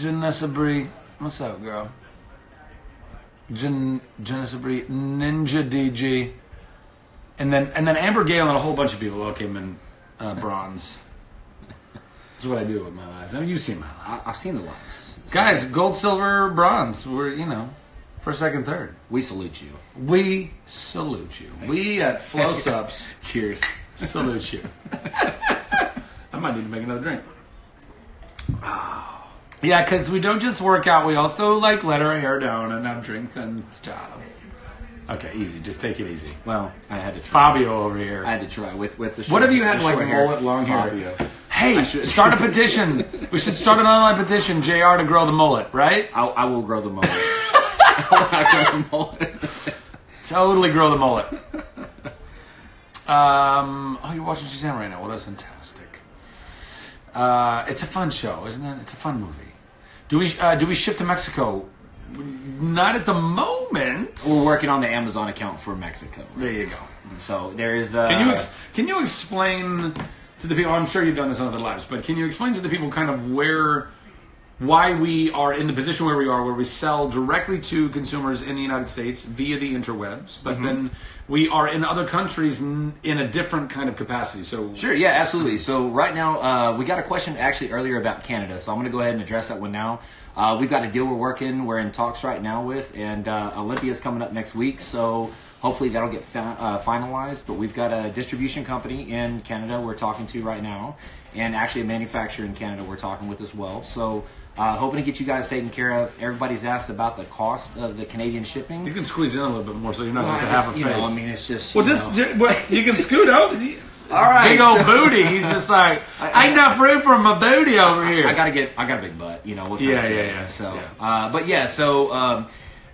Janessa Bree. What's up, girl? Janessa Bree, Ninja DG. And then Amber Gale and a whole bunch of people all came in bronze. That's what I do with my lives. I mean, you've seen my life. I've seen the lives. Guys, gold, silver, bronze. We're, first, second, third. We salute you. We salute you. We at Flow Subs. Cheers. Salute you. I might need to make another drink. Oh. Yeah, because we don't just work out. We also let our hair down and have drinks and stuff. Okay, easy. Just take it easy. Well, I had to try. Fabio over here. I had to try with the short, what have you had, like mullet, long hair? Fabio. Hey, start a petition. We should start an online petition, JR, to grow the mullet, right? I will grow the mullet. I will grow the mullet. Totally grow the mullet. You're watching Shazam right now. Well, that's fantastic. It's a fun show, isn't it? It's a fun movie. Do we ship to Mexico? Not at the moment. We're working on the Amazon account for Mexico. There you go. So there is. Can you explain to the people? I'm sure you've done this on other lives, but can you explain to the people kind of why we are in the position where we are, where we sell directly to consumers in the United States via the interwebs, but then we are in other countries in a different kind of capacity. So sure, yeah, absolutely. So right now, we got a question actually earlier about Canada, so I'm going to go ahead and address that one now. We've got a deal we're in talks right now with, and Olympia's coming up next week, so hopefully that'll get finalized. But we've got a distribution company in Canada we're talking to right now, and actually a manufacturer in Canada we're talking with as well. So hoping to get you guys taken care of. Everybody's asked about the cost of the Canadian shipping. You can squeeze in a little bit more, so you're not just half a face. I mean, it's just you can scoot out. All right, big old booty. He's just like, ain't enough room for my booty over here. I got a big butt. Yeah. So, but yeah, so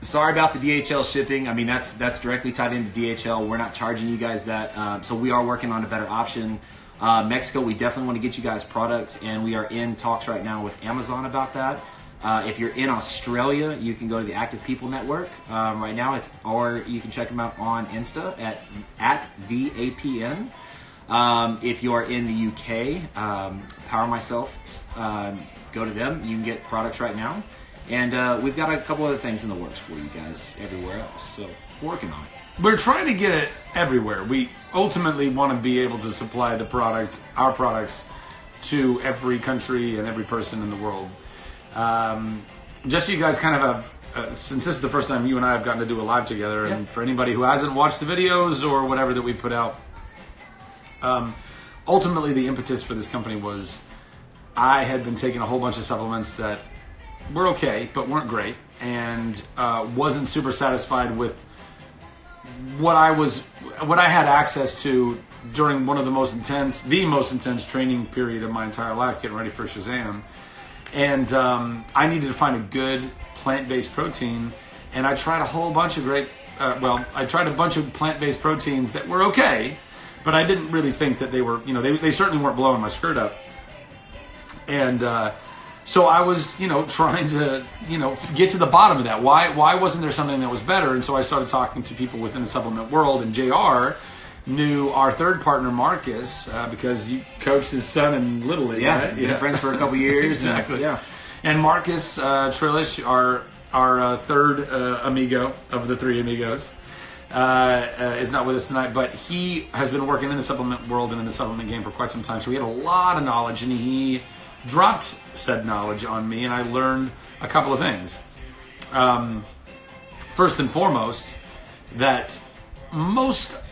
sorry about the DHL shipping. I mean, that's directly tied into DHL. We're not charging you guys that. So we are working on a better option. Mexico, we definitely want to get you guys products, and we are in talks right now with Amazon about that. If you're in Australia, you can go to the Active People Network right now. Or you can check them out on Insta at the APN. If you are in the UK, Power Myself, go to them. You can get products right now. And we've got a couple other things in the works for you guys everywhere else. So we're working on it. We're trying to get it everywhere. We ultimately want to be able to supply our products, to every country and every person in the world. Just so you guys kind of have, since this is the first time you and I have gotten to do a live together, and for anybody who hasn't watched the videos or whatever that we put out, ultimately the impetus for this company was I had been taking a whole bunch of supplements that were okay, but weren't great, and wasn't super satisfied with what I had access to during one of the most intense training period of my entire life, getting ready for Shazam. And I needed to find a good plant-based protein, and I tried a whole bunch of plant-based proteins that were okay, but I didn't really think that they were, they certainly weren't blowing my skirt up. And so I was, trying to, get to the bottom of that. Why wasn't there something that was better? And so I started talking to people within the supplement world, and JR knew our third partner, Marcus, because you coached his son in Little League, right? We've been friends for a couple years. Exactly. And Marcus Trillish, our third amigo of the three amigos, is not with us tonight, but he has been working in the supplement world and in the supplement game for quite some time, so he had a lot of knowledge, and he dropped said knowledge on me, and I learned a couple of things. First and foremost, that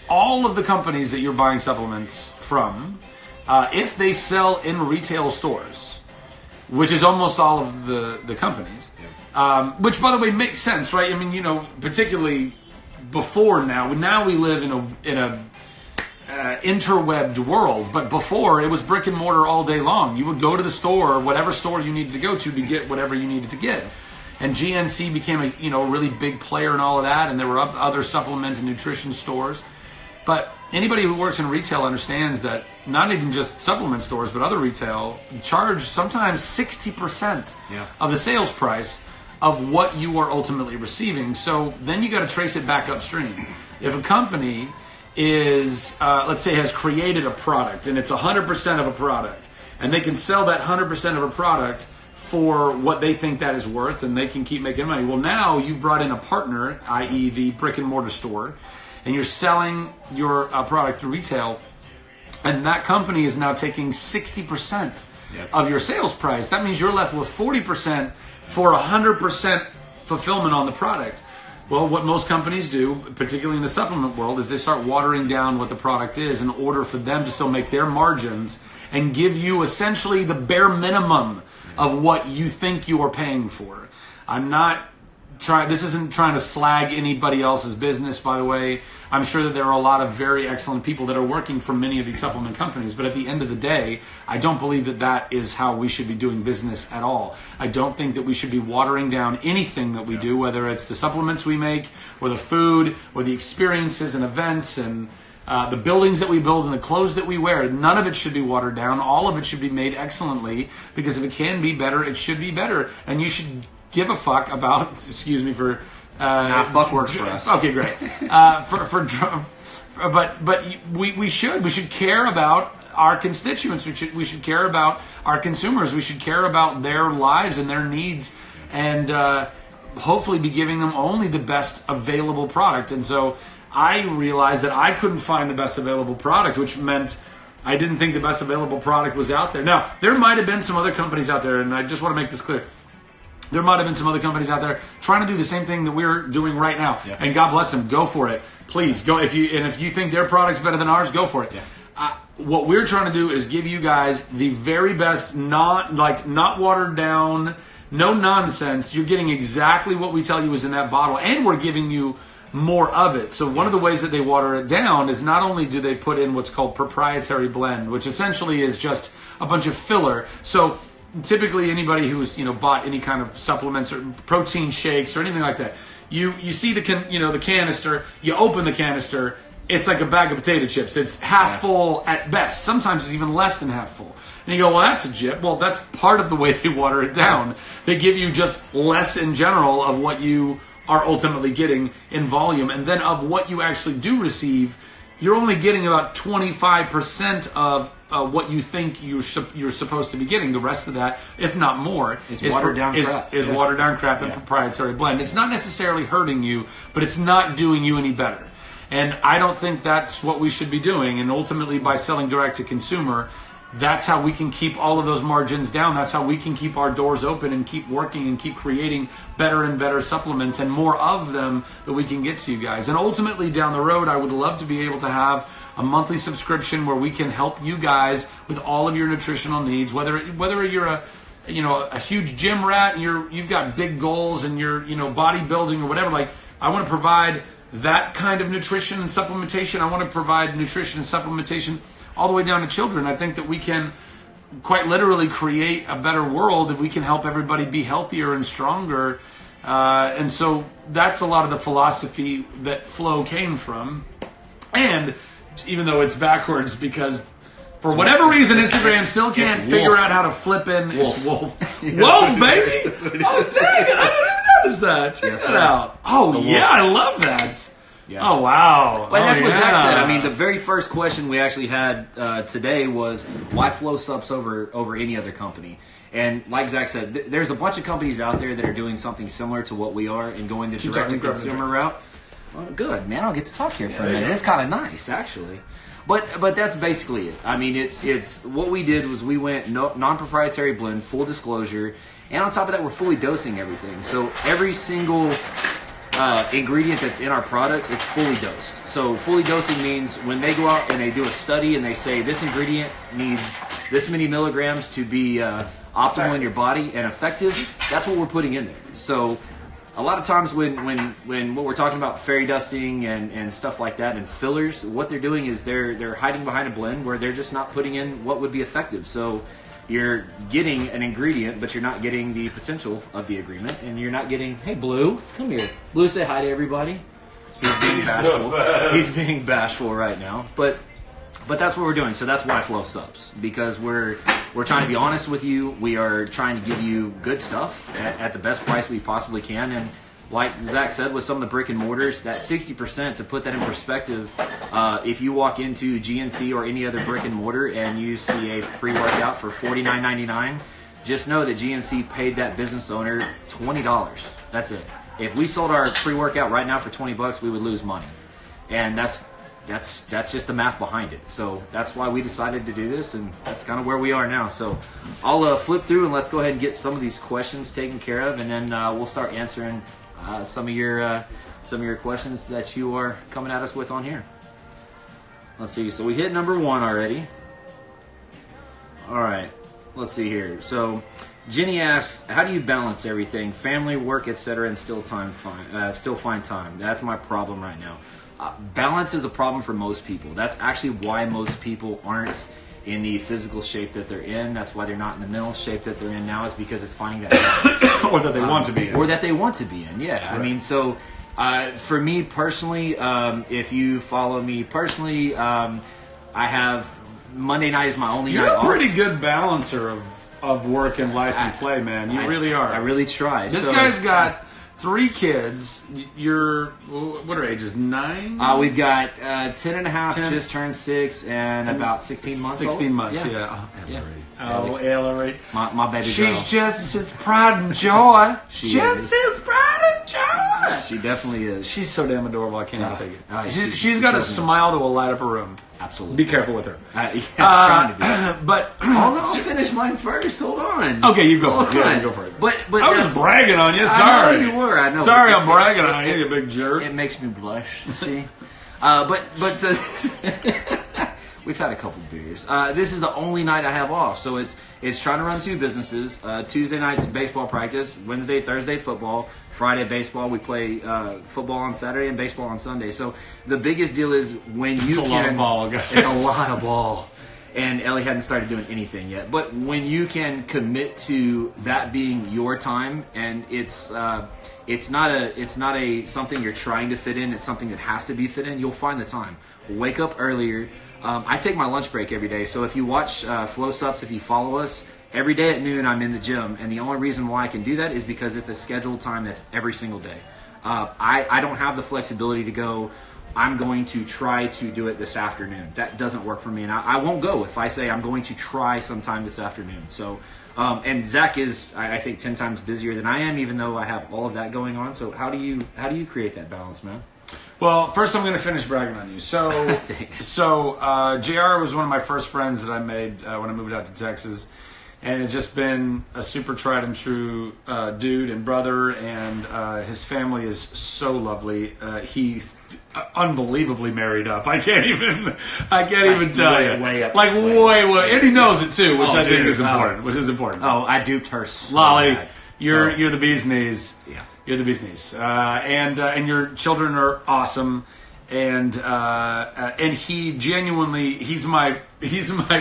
all of the companies that you're buying supplements from, if they sell in retail stores, which is almost all of the companies, which, by the way, makes sense, right? I mean, particularly before now we live in a interwebbed world, but before it was brick and mortar all day long. You would go to the store, whatever store you needed to go to get whatever you needed to get. And GNC became a really big player in all of that, and there were other supplement and nutrition stores. But anybody who works in retail understands that not even just supplement stores, but other retail charge sometimes 60% of the sales price of what you are ultimately receiving. So then you got to trace it back upstream. If a company is, let's say, has created a product, and it's 100% of a product, and they can sell that 100% of a product for what they think that is worth, and they can keep making money. Well, now you've brought in a partner, i.e. the brick and mortar store, and you're selling your product to retail, and that company is now taking 60% of your sales price. That means you're left with 40% for 100% fulfillment on the product. Well, what most companies do, particularly in the supplement world, is they start watering down what the product is in order for them to still make their margins and give you essentially the bare minimum of what you think you are paying for. This isn't trying to slag anybody else's business, by the way. I'm sure that there are a lot of very excellent people that are working for many of these supplement companies, but at the end of the day, I don't believe that that is how we should be doing business at all. I don't think that we should be watering down anything that we do, whether it's the supplements we make, or the food, or the experiences and events, and the buildings that we build and the clothes that we wear. None of it should be watered down. All of it should be made excellently, because if it can be better, it should be better. And you should give a fuck about, excuse me for... fuck works for us. Okay, great. But we should care about our constituents. We should care about our consumers. We should care about their lives and their needs, and hopefully be giving them only the best available product. And so I realized that I couldn't find the best available product, which meant I didn't think the best available product was out there. Now, there might have been some other companies out there, and I just want to make this clear. There might have been some other companies out there trying to do the same thing that we're doing right now. Yeah. And God bless them. Go for it. Please go. If you think their product's better than ours, go for it. Yeah. What we're trying to do is give you guys the very best, not watered down, no nonsense. You're getting exactly what we tell you is in that bottle, and we're giving you more of it. So one of the ways that they water it down is not only do they put in what's called proprietary blend, which essentially is just a bunch of filler. So typically anybody who's bought any kind of supplements or protein shakes or anything like that, you see the canister, you open the canister, it's like a bag of potato chips. It's half full at best. Sometimes it's even less than half full. And you go, well, that's a jip. Well, that's part of the way they water it down. They give you just less in general of what you are ultimately getting in volume, and then of what you actually do receive, you're only getting about 25% of what you think you're supposed to be getting. The rest of that, if not more, is watered down crap and proprietary blend. It's not necessarily hurting you, but it's not doing you any better. And I don't think that's what we should be doing. And ultimately, by selling direct to consumer, that's how we can keep all of those margins down. That's how we can keep our doors open and keep working and keep creating better and better supplements and more of them that we can get to you guys. And ultimately, down the road, I would love to be able to have a monthly subscription where we can help you guys with all of your nutritional needs, whether you're a huge gym rat and you've got big goals and you're bodybuilding or whatever. Like, I want to provide that kind of nutrition and supplementation. I want to provide nutrition and supplementation all the way down to children. I think that we can quite literally create a better world if we can help everybody be healthier and stronger. And so that's a lot of the philosophy that Flow came from. And even though it's backwards, because for whatever reason Instagram still can't figure out how to flip in. It's Wolf. Wolf, baby! Oh, dang it! I didn't even notice that. Check that out. Oh, yeah, I love that. Yeah. Oh, wow. Well, that's what Zach said. I mean, the very first question we actually had today was, why Flow subs over any other company? And like Zach said, there's a bunch of companies out there that are doing something similar to what we are and going the direct-to-consumer route. Well, good, man. I'll get to talk here for a minute. It's kind of nice, actually. But that's basically it. I mean, it's what we did was we went non-proprietary blend, full disclosure, and on top of that, we're fully dosing everything. So every single ingredient that's in our products, it's fully dosed. So fully dosing means when they go out and they do a study and they say this ingredient needs this many milligrams to be optimal in your body and effective, that's what we're putting in there. So a lot of times when what we're talking about fairy dusting and stuff like that and fillers, what they're doing is they're hiding behind a blend where they're just not putting in what would be effective. So you're getting an ingredient, but you're not getting the potential of the agreement, and you're not getting, hey, Blue, come here. Blue, say hi to everybody. He's being bashful. He's being bashful right now. But that's what we're doing. So that's why Flow subs, because we're trying to be honest with you. We are trying to give you good stuff at the best price we possibly can. And like Zach said, with some of the brick and mortars, that 60%, to put that in perspective, if you walk into GNC or any other brick and mortar and you see a pre-workout for $49.99, just know that GNC paid that business owner $20. That's it. If we sold our pre-workout right now for $20, we would lose money, and that's just the math behind it. So that's why we decided to do this, and that's kind of where we are now. So I'll flip through and let's go ahead and get some of these questions taken care of, and then we'll start answering some of your questions that you are coming at us with on here. Let's see. So we hit number 1 already. All right. Let's see here. So Jenny asks, how do you balance everything, family, work, etc., and still find time? That's my problem right now. Balance is a problem for most people. That's actually why most people aren't in the physical shape that they're in. That's why they're not in the mental shape that they're in now, is because it's finding that balance. Or that they want to be in. Or that they want to be in, yeah. Right. I mean, so for me personally, if you follow me personally, I have Monday night is my only night off. You're a pretty good balancer of work and life and play, man. You really are. I really try. This guy's got 3 kids. You're, what are ages? 9? We've got 10 and a half, 10. Just turned 6, and about 16 months 16 old. months, yeah. Oh, Ellery. My baby She's girl. just pride and joy. She is. Pride and joy. She definitely is. She's so damn adorable, I can't even take it. She's She's got a smile that will light up a room. Absolutely. Be careful with her. I'm trying to do that. But I'll finish mine first. Hold on. Okay, you go. Yeah, you go for it. But I was just bragging on you. Sorry. I know you were. I know. Sorry, I'm bragging on you, you big jerk. It makes me blush. You see. But so we've had a couple beers. This is the only night I have off, so it's trying to run 2 businesses. Tuesday night's baseball practice. Wednesday, Thursday football. Friday baseball. We play football on Saturday and baseball on Sunday. So the biggest deal is when you It's a lot of ball, guys. It's a lot of ball. And Ellie hadn't started doing anything yet. But when you can commit to that being your time, and it's not a something you're trying to fit in. It's something that has to be fit in. You'll find the time. Wake up earlier. I take my lunch break every day. So if you watch Flow Sups, if you follow us, every day at noon I'm in the gym. And the only reason why I can do that is because it's a scheduled time that's every single day. I don't have the flexibility to go, I'm going to try to do it this afternoon. That doesn't work for me. And I won't go if I say I'm going to try sometime this afternoon. So, and Zach is, I think, 10 times busier than I am, even though I have all of that going on. So how do you create that balance, man? Well, first I'm going to finish bragging on you. So, JR was one of my first friends that I made when I moved out to Texas. And it's just been a super tried and true dude and brother, and his family is so lovely. He's unbelievably married up. I can't even tell you. Way up. Like way, and he knows it too, which I think is important. Which is important. Oh, I duped her. So Lolly, bad. you're the bee's knees. Yeah, you're the bee's knees. And your children are awesome. And he genuinely, he's my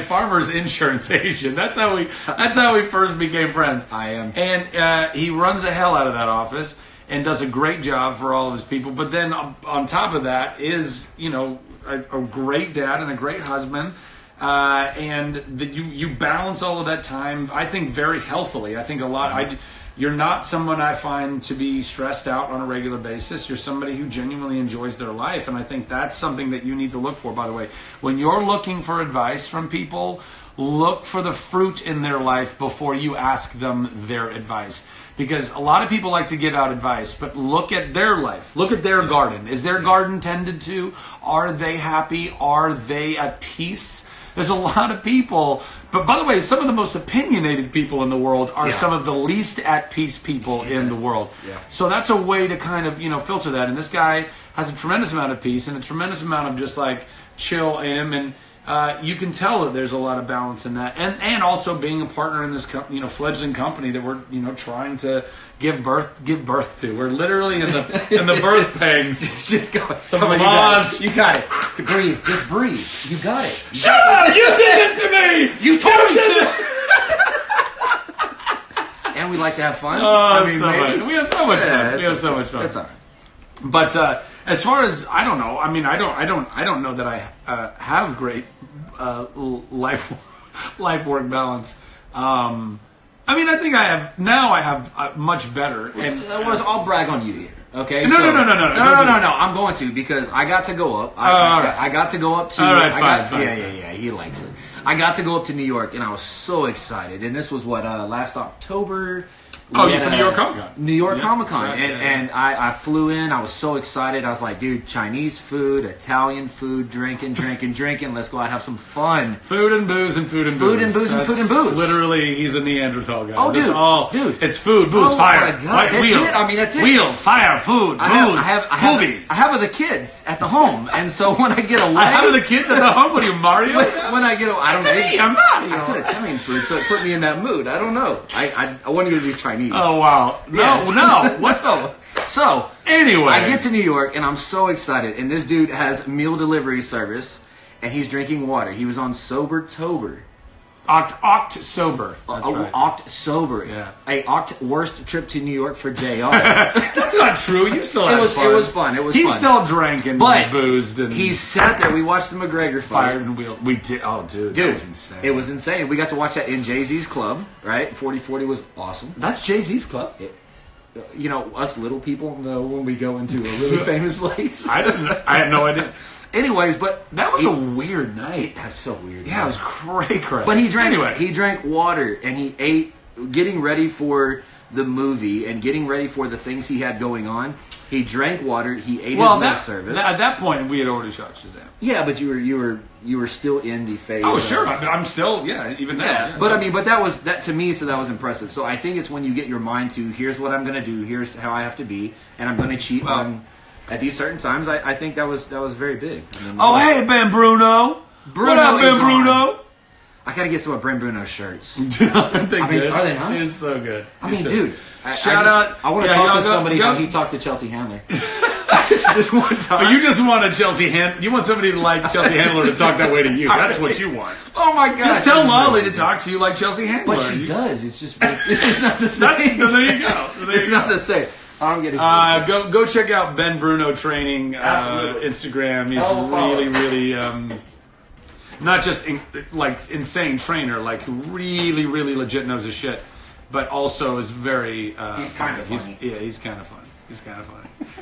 farmer's insurance agent. That's how we first became friends. I am. And he runs the hell out of that office and does a great job for all of his people. But then on top of that is, a great dad and a great husband. And you balance all of that time, I think, very healthily. I think a lot. You're not someone I find to be stressed out on a regular basis. You're somebody who genuinely enjoys their life. And I think that's something that you need to look for, by the way. When you're looking for advice from people, look for the fruit in their life before you ask them their advice. Because a lot of people like to give out advice, but look at their life. Look at their garden. Is their garden tended to? Are they happy? Are they at peace? There's a lot of people, but by the way, some of the most opinionated people in the world are some of the least at peace people in the world. Yeah. So that's a way to kind of, filter that. And this guy has a tremendous amount of peace and a tremendous amount of just like chill in him. And you can tell that there's a lot of balance in that. And also being a partner in this fledgling company that we're, trying to give birth to. We're literally in the birth pangs. Just go. Some laws. You got it. Breathe. Just breathe. You got it. Shut up! You did this to me! You told me to! And we like to have fun. We have so much fun. We have so much fun. That's all right. But as far as I don't know, I don't know that I have great life work balance. I think I have now. I have much better. And I'll brag on you here. Okay. No. I'm going to because I got to go up. I got to go up to. All right, fine. Yeah. He likes it. I got to go up to New York, and I was so excited. And this was what last October. Oh, you're from New York Comic Con. New York Comic Con. Right, and I flew in. I was so excited. I was like, dude, Chinese food, Italian food, drinking. Let's go out and have some fun. Food and booze and food and food booze. And food and booze. Literally, he's a Neanderthal guy. Oh, dude. That's all. Dude. It's food, booze, fire. My God. That's wheel. it. I mean, that's it. Wheel, fire, food, booze, boobies. I have the kids at the home. And so when I get away. I have the kids at the home. What are you, Mario? When I get away. I don't know. I'm Mario. I said Italian food, so it put me in that mood. I don't know. I wanted you to be Chinese. Oh, wow. Yes. No. What? So, anyway. I get to New York, and I'm so excited. And this dude has meal delivery service, and he's drinking water. He was on Sober-tober. Oct-sober. That's right. Oct-sober. Yeah. A worst trip to New York for JR. That's not true. You still had fun. It was fun. He still drank and boozed. And he sat there. We watched the McGregor fight. Fired and wheeled. We did. Oh, dude. That was insane. It was insane. We got to watch that in Jay-Z's club, right? 4040 was awesome. That's Jay-Z's club? You know, us little people know when we go into a really famous place. I had no idea. Anyways, but that was a weird night. That's so weird. Yeah, it was crazy. But he drank water and he ate, getting ready for the movie and getting ready for the things he had going on. He drank water. He ate his meal service. At that point, we had already shot Shazam. Yeah, but you were still in the phase. Oh, sure. I'm still even now. Yeah, but I mean, but that was that to me. So that was impressive. So I think it's when you get your mind to here's what I'm going to do. Here's how I have to be, and I'm going to cheat on. At these certain times, I think that was very big. I mean, hey, Ben Bruno. What up, Ben Bruno? I gotta get some of Ben Bruno's shirts. Aren't they good? Are they not? It's so good. I mean, dude. Shout out. I want to talk to somebody how he talks to Chelsea Handler. just one time. But you just want a Chelsea Handler. You want somebody like Chelsea Handler to talk that way to you. That's what you want. Oh my God. Just tell Lolly to talk to you like Chelsea Handler. But she does. It's just not the same. There you go. It's not the same. I'm getting go check out Ben Bruno Training Instagram. He's really not just insane trainer, like who really legit knows his shit, but also is very. He's kind of funny. He's kind of funny.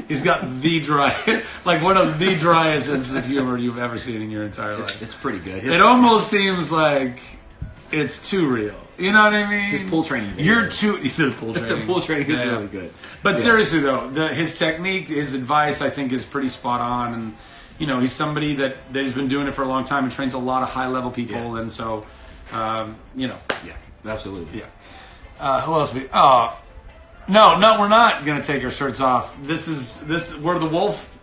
He's got the dry, like one of the driest senses of humor you've ever seen in your entire life. It's pretty good. It almost seems like it's too real. You know what I mean? His pool training. The pool training. The pool training is really good. But seriously though, his technique, his advice, I think is pretty spot on. And he's somebody that has been doing it for a long time and trains a lot of high level people. Yeah. And so, Yeah, absolutely. Yeah. Who else? No, we're not gonna take our shirts off. We're the wolf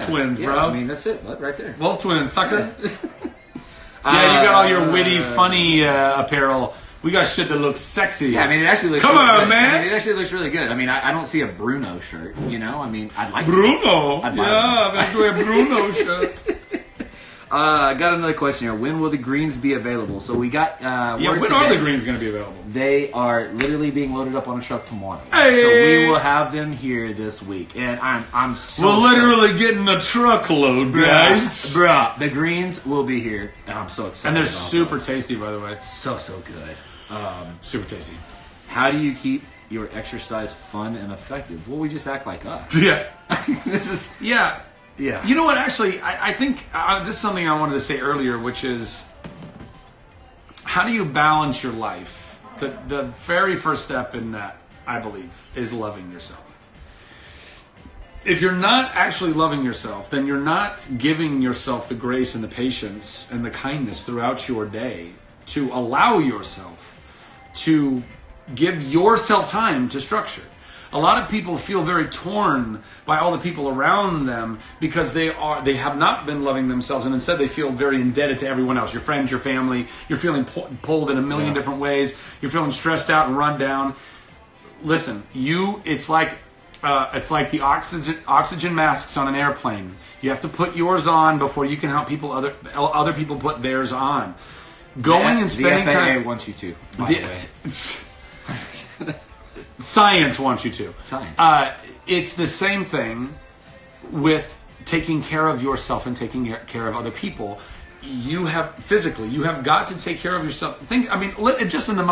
twins, bro. I mean, that's it, right there. Wolf twins, sucker. You got all your witty, funny apparel. We got shit that looks sexy. Yeah, I mean, it actually looks. Come on, good. man! I mean, it actually looks really good. I mean, I don't see a Bruno shirt. I mean, I'd like Bruno. I'd let's do a Bruno shirt. I got another question here. When will the greens be available? So we got. When are the greens going to be available? They are literally being loaded up on a truck tomorrow. Hey. So we will have them here this week, and I'm so. We're literally getting a truckload, guys. Bruh, the greens will be here, and I'm so excited. And they're super tasty, by the way. So good. Super tasty. How do you keep your exercise fun and effective? Well, we just act like us. Yeah. This is. Yeah. Yeah. You know what? Actually, I think this is something I wanted to say earlier, which is how do you balance your life? The very first step in that, I believe, is loving yourself. If you're not actually loving yourself, then you're not giving yourself the grace and the patience and the kindness throughout your day to allow yourself to give yourself time to structure. A lot of people feel very torn by all the people around them because they have not been loving themselves, and instead they feel very indebted to everyone else. Your friends, your family. You're feeling pulled in a million different ways. You're feeling stressed out and run down. Listen, it's like the oxygen masks on an airplane. You have to put yours on before you can help other people put theirs on. Going and spending time. The FAA wants you to. By the way. Science wants you to. Science. It's the same thing with taking care of yourself and taking care of other people. You have got to take care of yourself. Just in the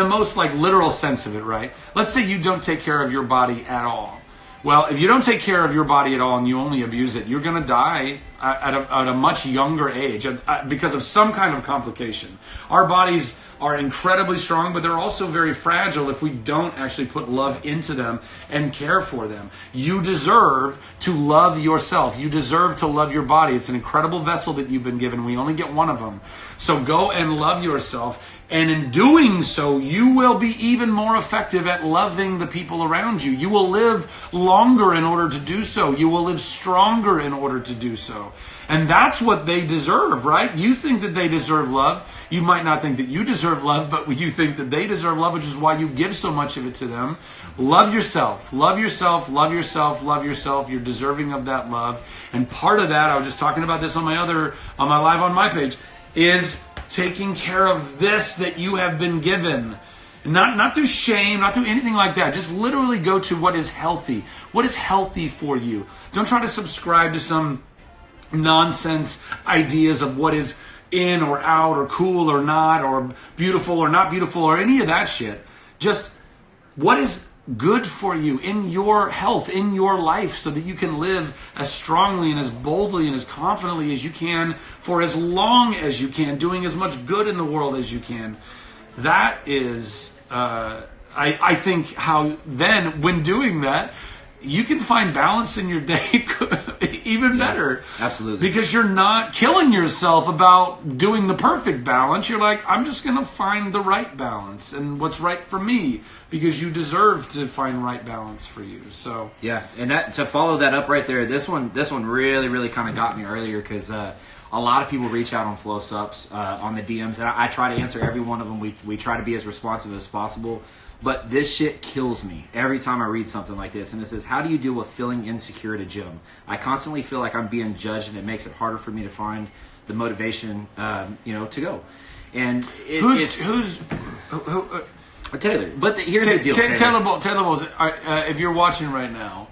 most like literal sense of it, right? Let's say you don't take care of your body at all. Well, if you don't take care of your body at all and you only abuse it, you're going to die at a much younger age because of some kind of complication. Our bodies are incredibly strong, but they're also very fragile if we don't actually put love into them and care for them. You deserve to love yourself. You deserve to love your body. It's an incredible vessel that you've been given. We only get one of them. So go and love yourself. And in doing so, you will be even more effective at loving the people around you. You will live longer in order to do so. You will live stronger in order to do so. And that's what they deserve, right? You think that they deserve love. You might not think that you deserve love, but you think that they deserve love, which is why you give so much of it to them. Love yourself. Love yourself. Love yourself. Love yourself. You're deserving of that love. And part of that, I was just talking about this on my live on my page, is taking care of this that you have been given. Not through shame, not through anything like that. Just literally go to what is healthy. What is healthy for you? Don't try to subscribe to some nonsense ideas of what is in or out or cool or not or beautiful or not beautiful or any of that shit. Just what is good for you in your health, in your life, so that you can live as strongly and as boldly and as confidently as you can for as long as you can, doing as much good in the world as you can. That is, I think, how then, when doing that, you can find balance in your day even better. Absolutely. Because you're not killing yourself about doing the perfect balance. You're like, I'm just going to find the right balance and what's right for me, because you deserve to find right balance for you. So yeah, and that, to follow that up right there, this one really kind of got me earlier, because a lot of people reach out on Flow Sups on the DMs, and I try to answer every one of them. We try to be as responsive as possible. But this shit kills me every time I read something like this. And it says, how do you deal with feeling insecure at a gym? I constantly feel like I'm being judged, and it makes it harder for me to find the motivation, to go. And who's Taylor. But here's the deal. Taylor, if you're watching right now,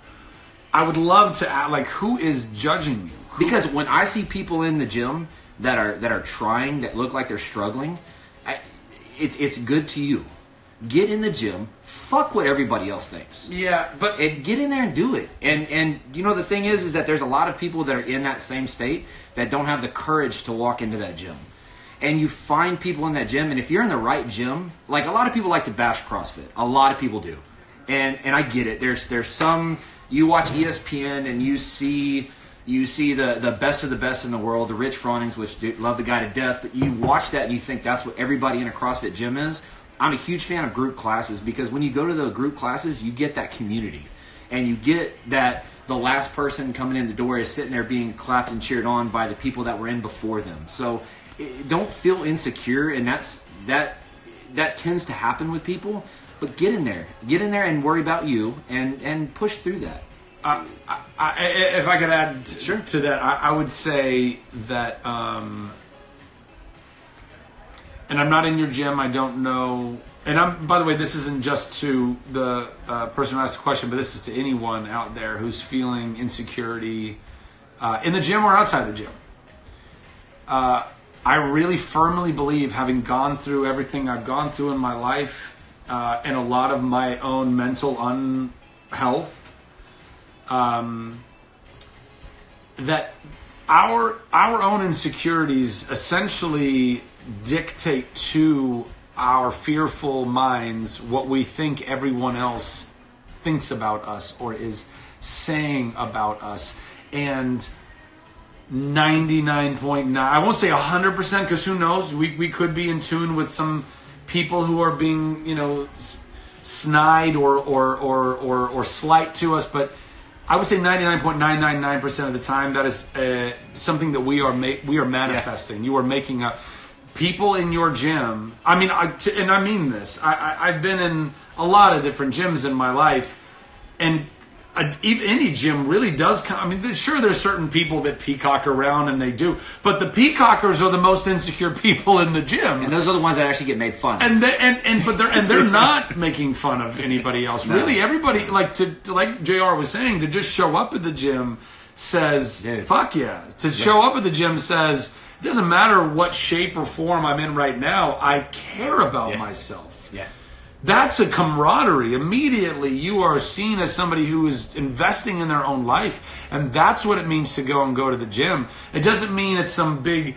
I would love to ask, like, who is judging you? Because when I see people in the gym that are trying, that look like they're struggling, it's good to you. Get in the gym. Fuck what everybody else thinks. Yeah, but get in there and do it. And the thing is that there's a lot of people that are in that same state that don't have the courage to walk into that gym. And you find people in that gym, and if you're in the right gym, like, a lot of people like to bash CrossFit. A lot of people do. And I get it. There's some, you watch ESPN and you see the best of the best in the world, the Rich Froningss, which love the guy to death, but you watch that and you think that's what everybody in a CrossFit gym is. I'm a huge fan of group classes, because when you go to the group classes, you get that community. And you get that the last person coming in the door is sitting there being clapped and cheered on by the people that were in before them. So don't feel insecure, and that tends to happen with people. But get in there and worry about you and push through that. If I could add to that, I would say that, and I'm not in your gym, I don't know, and by the way, this isn't just to the person who asked the question, but this is to anyone out there who's feeling insecurity in the gym or outside the gym. I really firmly believe, having gone through everything I've gone through in my life, and a lot of my own mental unhealth, that our own insecurities essentially dictate to our fearful minds what we think everyone else thinks about us or is saying about us. And 99.9, I won't say 100%, because who knows, we could be in tune with some people who are being, snide or slight to us, but I would say 99.999% of the time that is something that we are manifesting. Yeah. You are making up. People in your gym, and I mean this, I've been in a lot of different gyms in my life, and any gym really does sure, there's certain people that peacock around, and they do, but the peacockers are the most insecure people in the gym, and those are the ones that actually get made fun of. And they're not making fun of anybody else. No. Really, everybody, like JR was saying, to just show up at the gym says, dude, fuck yeah. Show up at the gym says, it doesn't matter what shape or form I'm in right now, I care about myself. Yeah. That's a camaraderie. Immediately, you are seen as somebody who is investing in their own life. And that's what it means to go to the gym. It doesn't mean it's some big,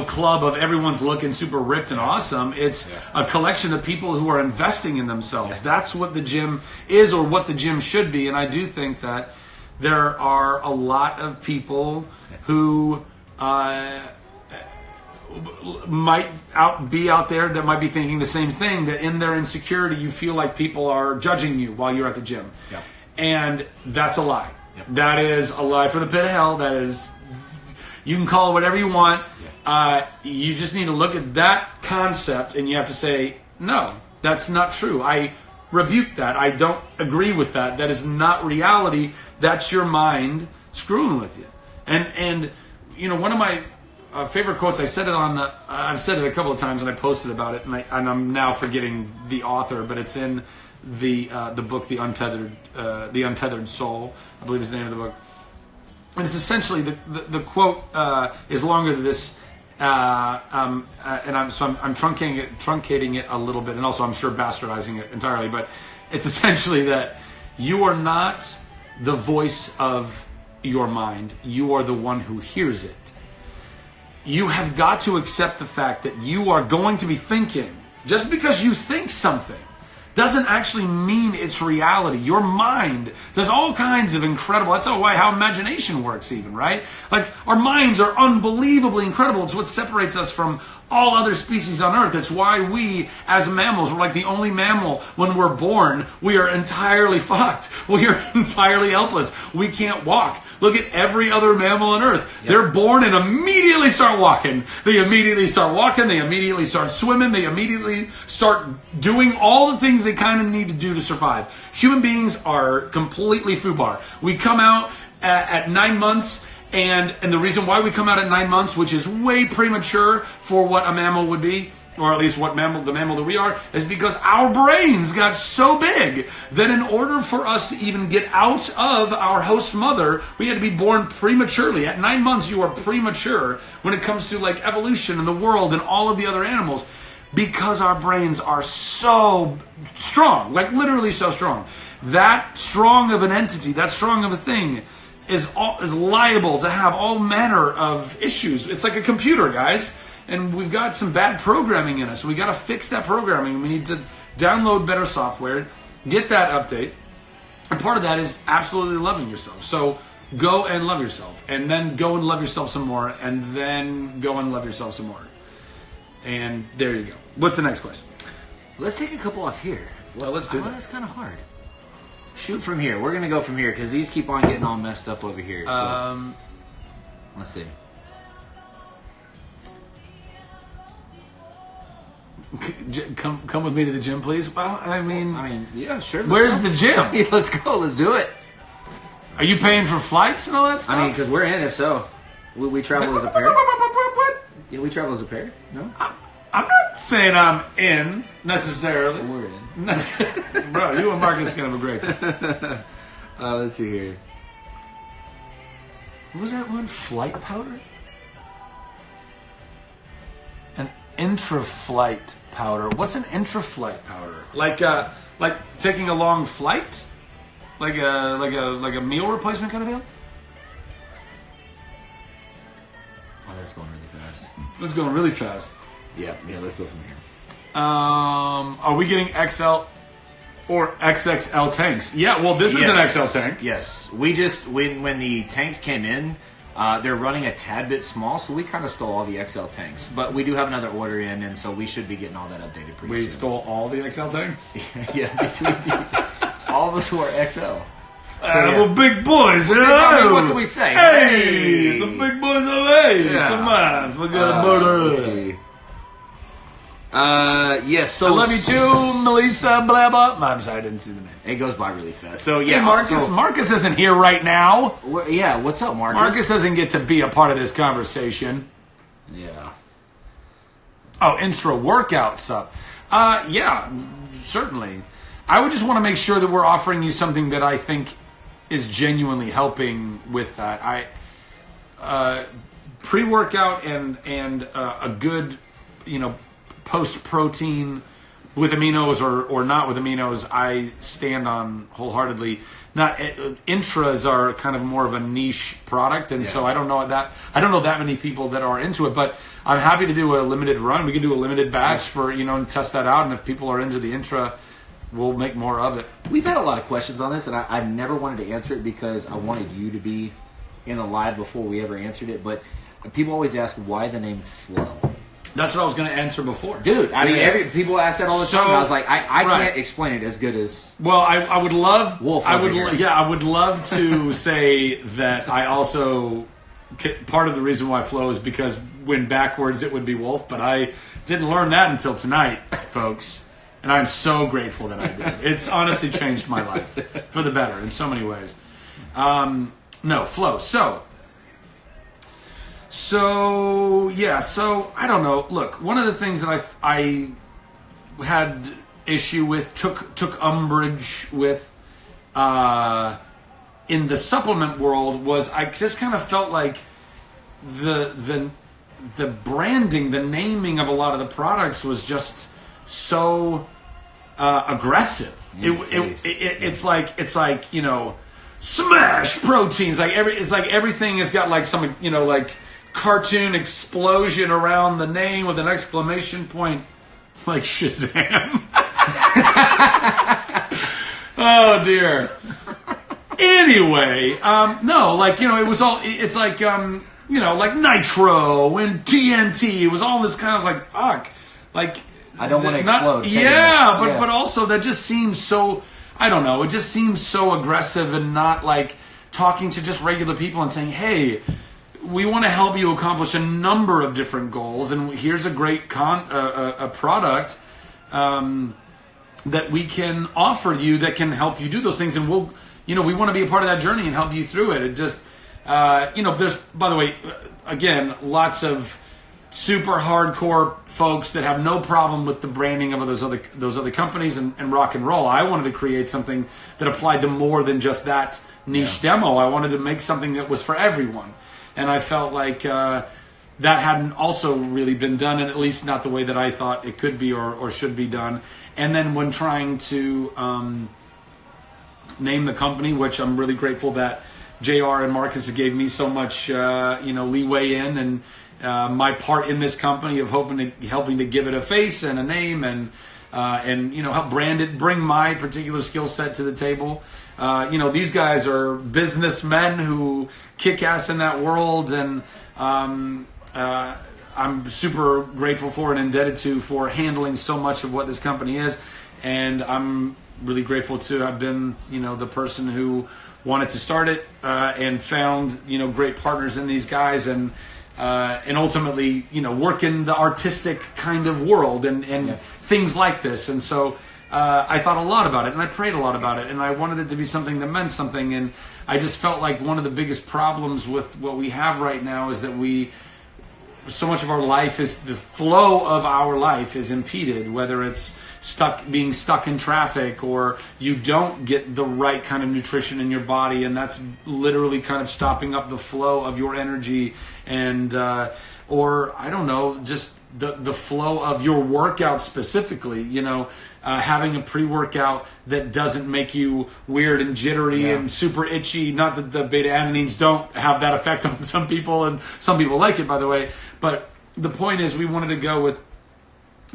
club of everyone's looking super ripped and awesome. It's a collection of people who are investing in themselves. That's what the gym is, or what the gym should be. And I do think that there are a lot of people who might be out there that might be thinking the same thing, that in their insecurity you feel like people are judging you while you're at the gym. Yep. And that's a lie. Yep. That is a lie for the pit of hell. That is, you can call it whatever you want. You just need to look at that concept and you have to say, no, that's not true. I rebuke that. I don't agree with that. That is not reality. That's your mind screwing with you. And one of my favorite quotes, I've said it a couple of times and I posted about it, and I'm now forgetting the author, but it's in the book The Untethered Soul, I believe is the name of the book. And it's essentially the quote is longer than this, and I'm truncating it a little bit, and also I'm sure bastardizing it entirely. But it's essentially that you are not the voice of your mind; you are the one who hears it. You have got to accept the fact that you are going to be thinking. Just because you think something doesn't actually mean it's reality. Your mind does all kinds of incredible, that's how imagination works even, right? Like, our minds are unbelievably incredible. It's what separates us from all other species on Earth. It's why we, as mammals, we're like the only mammal, when we're born, we are entirely fucked. We are entirely helpless. We can't walk. Look at every other mammal on Earth. Yep. They're born and immediately start walking. They immediately start walking. They immediately start swimming. They immediately start doing all the things they kind of need to do to survive. Human beings are completely FUBAR. We come out at 9 months, and the reason why we come out at 9 months, which is way premature for what a mammal would be, or at least the mammal that we are, is because our brains got so big that in order for us to even get out of our host mother, we had to be born prematurely. At 9 months, you are premature when it comes to like evolution and the world and all of the other animals, because our brains are so strong, like literally so strong. That strong of an entity, that strong of a thing, is liable to have all manner of issues. It's like a computer, guys, and we've got some bad programming in us. We got to fix that programming. We need to download better software, get that update, and part of that is absolutely loving yourself. So go and love yourself, and then go and love yourself some more, and then go and love yourself some more. And there you go. What's the next question? Let's take a couple off here. Well, let's do that. That's kind of hard. Shoot from here. We're going to go from here because these keep on getting all messed up over here. So. Let's see. Come with me to the gym, please. Well, I mean, yeah, sure. Where's the gym? Yeah, let's go. Let's do it. Are you paying for flights and all that stuff? I mean, because we're in. If so, we travel as a pair. What? Yeah, we travel as a pair. No. I'm not saying I'm in necessarily. We're in. Bro, you and Marcus can have a great time. Let's see here. What was that one? Flight powder? An intra-flight powder. What's an intra-flight powder? Like taking a long flight? Like a meal replacement kind of deal? Oh, that's going really fast. It's going really fast. Yeah, let's go from here. Are we getting XL or XXL tanks? Yeah, well, this is an XL tank. Yes. We just, when the tanks came in, they're running a tad bit small, so we kind of stole all the XL tanks. But we do have another order in, and so we should be getting all that updated pretty soon. We stole all the XL tanks? Yeah, all of us who are XL. So, Well, big boys. What can we say? Hey, some big boys of age. Yeah. Come on, forget about it. Yes, so I love you too, Melissa, blah, blah. I'm sorry, I didn't see the name. It goes by really fast. So, yeah. Hey, Marcus. Marcus isn't here right now. Yeah, what's up, Marcus? Marcus doesn't get to be a part of this conversation. Yeah. Oh, intro workout stuff. Yeah, certainly. I would just want to make sure that we're offering you something that I think is genuinely helping with that. Pre-workout and a good, post-protein with aminos or not with aminos, I stand on wholeheartedly. Not intras are kind of more of a niche product, and so I don't know that many people that are into it. But I'm happy to do a limited run. We can do a limited batch for and test that out. And if people are into the intra, we'll make more of it. We've had a lot of questions on this, and I never wanted to answer it because I wanted you to be in the live before we ever answered it. But people always ask why the name Flow. That's what I was going to answer before, dude. I mean, people ask that all the time. And I was like, I can't explain it as good as. Well, I would love. Wolf I would love to say that I also. Part of the reason why Flow is because when backwards it would be Wolf, but I didn't learn that until tonight, folks. And I'm so grateful that I did. It's honestly changed my life for the better in so many ways. No, Flow. So I don't know. Look, one of the things that I had issue with, took umbrage with, in the supplement world was I just kind of felt like the branding, the naming of a lot of the products was just so aggressive. It's like smash proteins. It's like everything has got like some like cartoon explosion around the name with an exclamation point, like Shazam. Oh dear. Anyway, no, like it was all. It's like like Nitro and TNT. It was all this kind of like fuck, like I don't want to explode. But also that just seems so. I don't know. It just seems so aggressive and not like talking to just regular people and saying, hey, we want to help you accomplish a number of different goals, and here's a great a product that we can offer you that can help you do those things, and we'll, we want to be a part of that journey and help you through it. It just, there's, by the way, again, lots of super hardcore folks that have no problem with the branding of those other companies and rock and roll. I wanted to create something that applied to more than just that niche demo. I wanted to make something that was for everyone. And I felt like that hadn't also really been done, and at least not the way that I thought it could be or should be done. And then when trying to name the company, which I'm really grateful that JR and Marcus gave me so much leeway in, and my part in this company of helping to give it a face and a name and help brand it, bring my particular skill set to the table. These guys are businessmen who kick ass in that world, and I'm super grateful for and indebted to for handling so much of what this company is. And I'm really grateful to have been, the person who wanted to start it and found, great partners in these guys, and ultimately, work in the artistic kind of world and things like this. And so I thought a lot about it, and I prayed a lot about it, and I wanted it to be something that meant something. And I just felt like one of the biggest problems with what we have right now is that so much of our life the flow of our life is impeded, whether it's being stuck in traffic, or you don't get the right kind of nutrition in your body, and that's literally kind of stopping up the flow of your energy, and or I don't know, just the flow of your workout specifically. Having a pre-workout that doesn't make you weird and jittery and super itchy. Not that the beta-alanines don't have that effect on some people, and some people like it, by the way. But the point is, we wanted to go with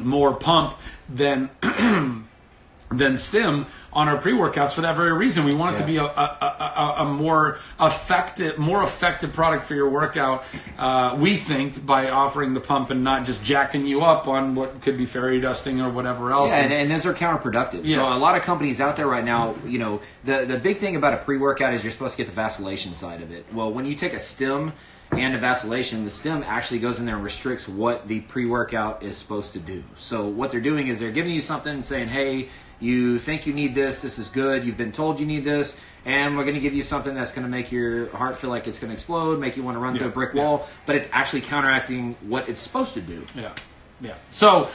more pump than stim on our pre-workouts for that very reason. We want it to be a more effective product for your workout. We think by offering the pump and not just jacking you up on what could be fairy dusting or whatever else. Yeah, and those are counterproductive. Yeah. So a lot of companies out there right now, the big thing about a pre-workout is you're supposed to get the vacillation side of it. Well, when you take a stim and a vacillation, the stim actually goes in there and restricts what the pre-workout is supposed to do. So what they're doing is they're giving you something and saying, hey, you think you need this is good, you've been told you need this, and we're going to give you something that's going to make your heart feel like it's going to explode, make you want to run through a brick wall, but it's actually counteracting what it's supposed to do. Yeah. So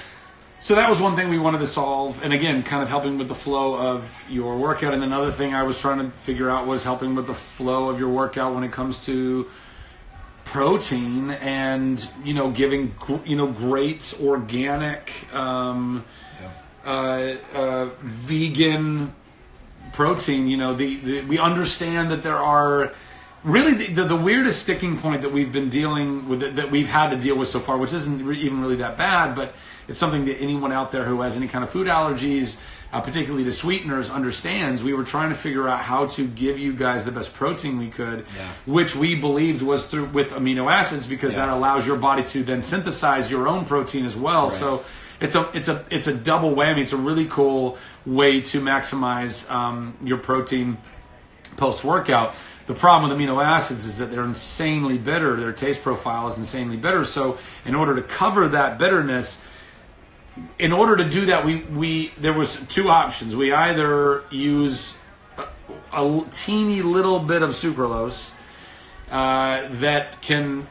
that was one thing we wanted to solve, and again, kind of helping with the flow of your workout. And another thing I was trying to figure out was helping with the flow of your workout when it comes to protein, and giving great organic vegan protein. You know, we understand that there are really the weirdest sticking point that we've been dealing with, that we've had to deal with so far, which isn't even really that bad, but it's something that anyone out there who has any kind of food allergies, particularly the sweeteners, understands. We were trying to figure out how to give you guys the best protein we could, which we believed was with amino acids, because that allows your body to then synthesize your own protein as well. Right. So it's a double whammy. It's a really cool way to maximize your protein post-workout. The problem with amino acids is that they're insanely bitter. Their taste profile is insanely bitter. So in order to cover that bitterness, in order to do that, there was two options. We either use a teeny little bit of sucralose that can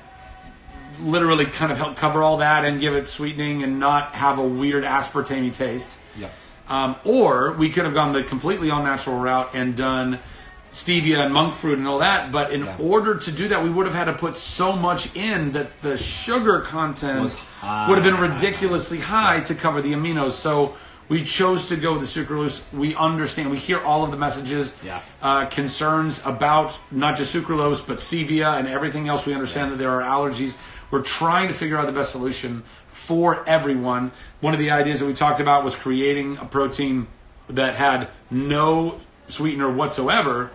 literally kind of help cover all that and give it sweetening and not have a weird aspartame taste. Yeah. Or we could have gone the completely all-natural route and done stevia and monk fruit and all that, but in order to do that, we would have had to put so much in that the sugar content would have been ridiculously high to cover the aminos. So we chose to go with the sucralose. We understand, we hear all of the messages, concerns about not just sucralose, but stevia and everything else. We understand that there are allergies. We're trying to figure out the best solution for everyone. One of the ideas that we talked about was creating a protein that had no sweetener whatsoever,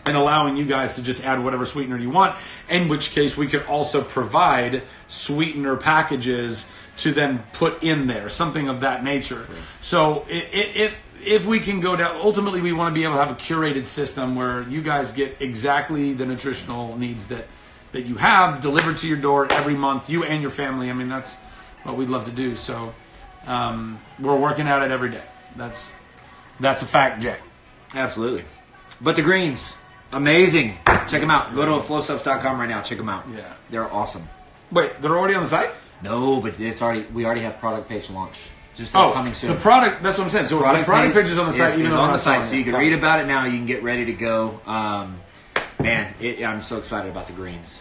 and allowing you guys to just add whatever sweetener you want, in which case we could also provide sweetener packages to then put in there, something of that nature. Right. So if we can go down, ultimately we want to be able to have a curated system where you guys get exactly the nutritional needs that you have delivered to your door every month, you and your family. I mean, that's what we'd love to do. So we're working at it every day. That's a fact, Jay. Absolutely. But the greens, amazing. Check them out. Go to flowsubs.com right now. Check them out. Yeah. They're awesome. Wait, they're already on the site? No, but we already have product page launch. Just that's coming soon. The product, that's what I'm saying. So the product page is on the site. It's on the site, so you can read about it now. You can get ready to go. Man, I'm so excited about the greens.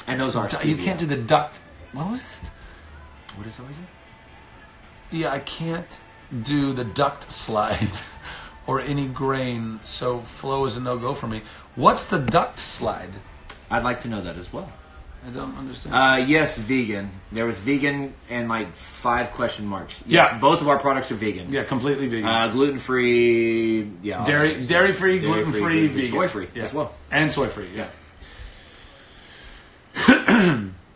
And those are You can't do the duct. What was it? What is it? Yeah, I can't do the duct slide or any grain, so flow is a no-go for me. What's the duct slide? I'd like to know that as well. I don't understand. Yes, vegan. There was vegan and like 5 question marks. Yes, both of our products are vegan. Yeah, completely vegan. Gluten-free. Yeah, dairy-free, gluten-free, vegan. Soy-free as well. And soy-free, yeah.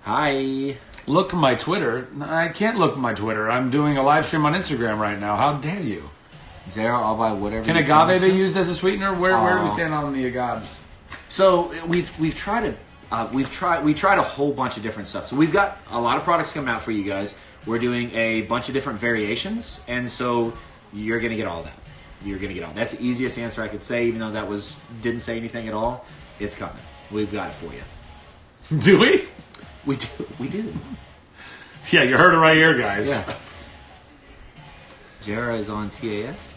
Hi. Look my Twitter. I can't look my Twitter. I'm doing a live stream on Instagram right now. How dare you? Zara, I'll buy whatever. Can agave be used as a sweetener? Where do we stand on the agaves? So we've tried a whole bunch of different stuff. So we've got a lot of products coming out for you guys. We're doing a bunch of different variations, and so you're gonna get all that. You're gonna get all. That's the easiest answer I could say, even though that didn't say anything at all. It's coming. We've got it for you. Do we? We do. Yeah, you heard it right here, guys. Yeah. JR is on TAS.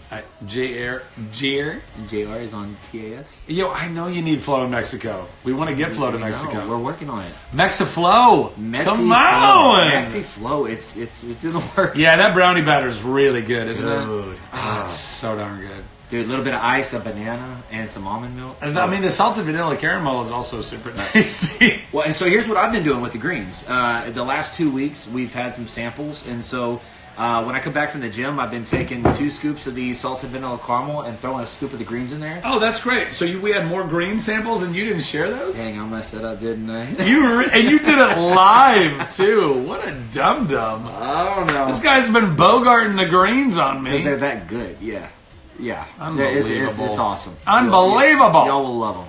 JR is on TAS. Yo, I know you need Flow to Mexico. We want to get Flow to Mexico. We're working on it. Mexiflow. Come on. Mexiflow. It's in the works. Yeah, that brownie batter is really good, isn't it? Dude. Oh, it's so darn good. Dude, a little bit of ice, a banana, and some almond milk. I mean, the salted vanilla caramel is also super tasty. Well, and so here's what I've been doing with the greens. The last 2 weeks, we've had some samples, and so when I come back from the gym, I've been taking 2 scoops of the salted vanilla caramel and throwing a scoop of the greens in there. Oh, that's great. So we had more green samples, and you didn't share those? Dang, I messed that up, didn't I? And you did it live, too. What a dum-dum. I don't know. This guy's been bogarting the greens on me. Because they're that good, yeah. Yeah, unbelievable. It's awesome. Unbelievable. Y'all will love them.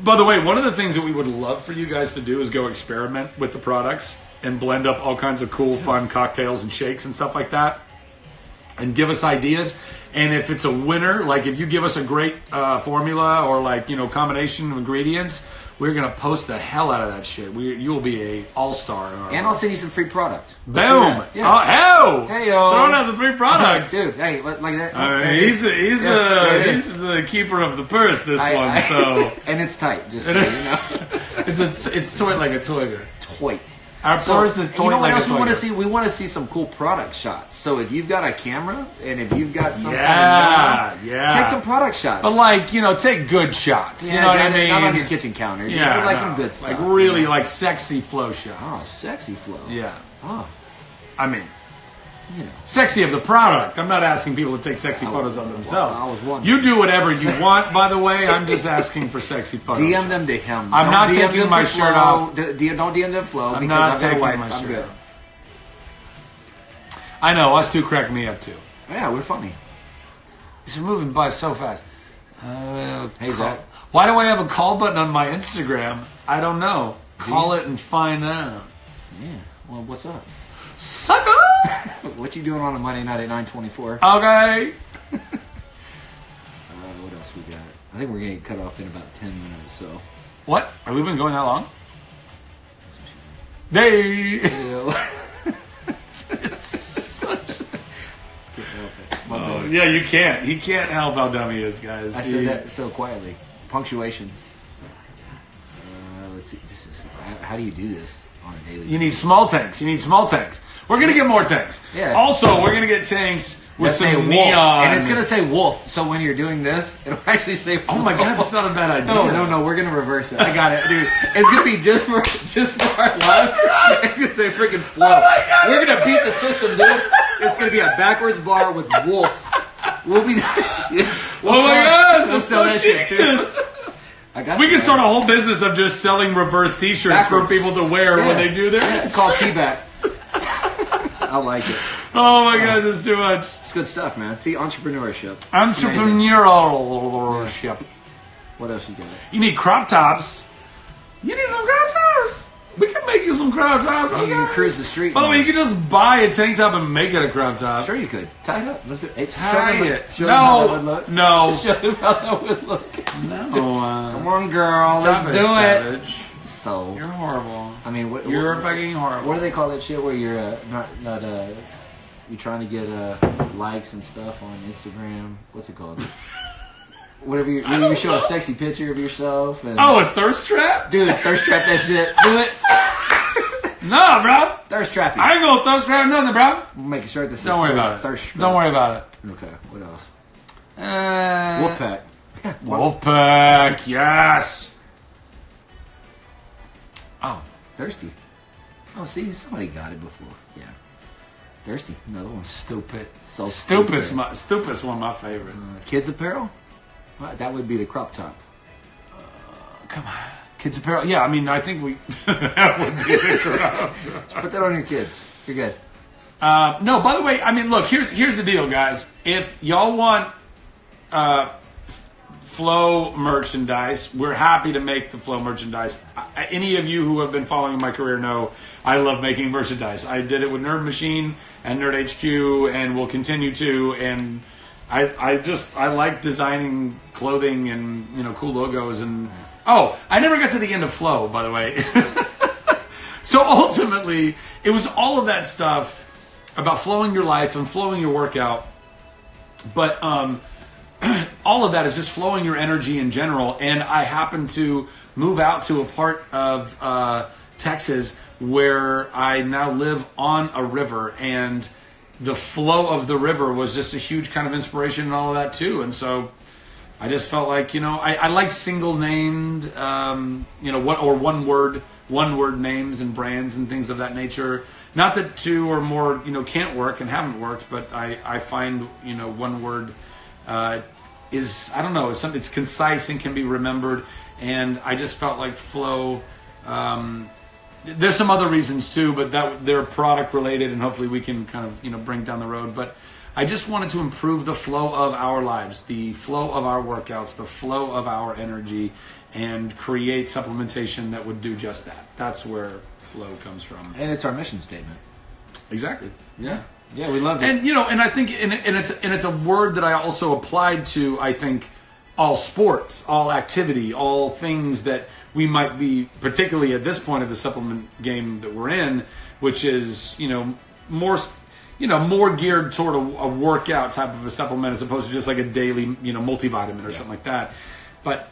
By the way, one of the things that we would love for you guys to do is go experiment with the products and blend up all kinds of cool, fun cocktails and shakes and stuff like that, and give us ideas. And if it's a winner, like if you give us a great formula or combination of ingredients, we're gonna post the hell out of that shit. You'll be a all-star. And I'll send you some free product. Boom! Yeah. Hey yo! Throwing out the free products, dude. Hey, like that. He's the keeper of the purse. So and it's tight. Just so you know, it's toy like a toiger. Toy. Our purse is toy you know what like else a we toy want to gun. see? We want to see some cool product shots. So if you've got a camera and if you've got some Yeah, kind of yeah. take some product shots. But like, you know, take good shots. Yeah, you know what I not mean? on your kitchen counter. Just Yeah, do, like no. some good stuff. Like really you know? like sexy flow shots. Oh, sexy flow. Yeah. Oh, I mean, you know. sexy of the product. I'm not asking people to take sexy photos of themselves. I was wondering. You do whatever you want, by the way. I'm just asking for sexy photos. DM them to him. I'm Don't not DM taking them my to shirt Flo. off. Don't DM them Flo I'm because not I've got a taking wife. my I'm shirt good. off. I know, us two crack me up too. Yeah, we're funny. These are moving by so fast. Hey, Zach. Why do I have a call button on my Instagram? I don't know. Call it and find out. Yeah. Well, what's up? Sucker! What you doing on a Monday night at 9:24? Okay. What else we got? I think we're gonna get cut off in about 10 minutes. So. What? Have we been going that long? They. Oh, yeah, you can't. He can't help how dumb he is, guys. I said that so quietly. Punctuation. Let's see. How do you do this on a daily basis? You need small tanks. You need small tanks. We're going to get more tanks. Yeah. Also, we're going to get tanks with That say some wolf, neon. and it's going to say wolf. So when you're doing this, it'll actually say wolf. Oh my god, that's not a bad idea. No, we're going to reverse it. I got it, dude. It's going to be just for our lives. It's going to say freaking flow. Oh my God, we're going to beat the system, dude. It's going to be a backwards bar with wolf. We'll be. We'll Oh my god, We'll that's sell so that shit too. genius. I got We you, can start a man. whole business of just selling reverse T-shirts for Backwards. people to wear when Yeah. they do their. Yeah, it's called T-back. I like it. Oh my god, that's too much. It's good stuff, man. See, entrepreneurship. Entrepreneurship. What else you got? You need crop tops. You need some crop tops. We can make you some crop tops. You can Okay. cruise the street. By the way, you can just buy a tank top and make it a crop top. Sure, you could. Tie it up. Let's do it. Hey, Tie show them- it. show them how that would No. look. No. Show them how that would look. No. Come on, girl. Stop Let's do it. Savage. So, You're horrible. I mean, what, You're what, fucking horrible. what do they call that shit where you're not you're trying to get likes and stuff on Instagram? What's it called? Whatever you show a sexy picture of yourself. And, Oh, a thirst trap? dude, thirst trap that shit. Do it. Nah, bro. Thirst trap you. I ain't gonna thirst trap nothing, bro. We'll make sure this. Don't worry about it. Thirst trap. Don't worry about it. Okay. What else? Wolfpack. Wolfpack. Wolfpack, yes. Oh, thirsty. Oh, see, somebody got it before. Yeah. Thirsty. Another one. Stupid. So Stupid's stupid. Stupid's one of my favorites. Kids apparel? Well, that would be the crop top. Come on. Kids apparel. Yeah, I mean, I think we. That would be the crowd. Just put that on your kids. You're good. No, by the way, I mean, look, here's the deal, guys. If y'all want Flow merchandise, we're happy to make the Flow merchandise. Any of you who have been following my career know I love making merchandise. I did it with Nerd Machine and Nerd HQ, and will continue to. And I like designing clothing and cool logos. And oh, I never got to the end of Flow, by the way. So ultimately, it was all of that stuff about flowing your life and flowing your workout. But all of that is just flowing your energy in general. And I happened to move out to a part of Texas where I now live on a river. And the flow of the river was just a huge kind of inspiration and all of that too. And so I just felt like, I like single named, one word names and brands and things of that nature. Not that two or more, can't work and haven't worked, but I find, one word is, I don't know, it's concise and can be remembered. And I just felt like Flow, there's some other reasons too, but that they're product related and hopefully we can kind of, bring down the road. But I just wanted to improve the flow of our lives, the flow of our workouts, the flow of our energy, and create supplementation that would do just that. That's where Flow comes from. And it's our mission statement. Exactly. Yeah. Yeah, we love it. And and I think and it's a word that I also applied to, I think, all sports, all activity, all things that we might be, particularly at this point of the supplement game that we're in, which is more geared toward a workout type of a supplement as opposed to just like a daily multivitamin or something like that. But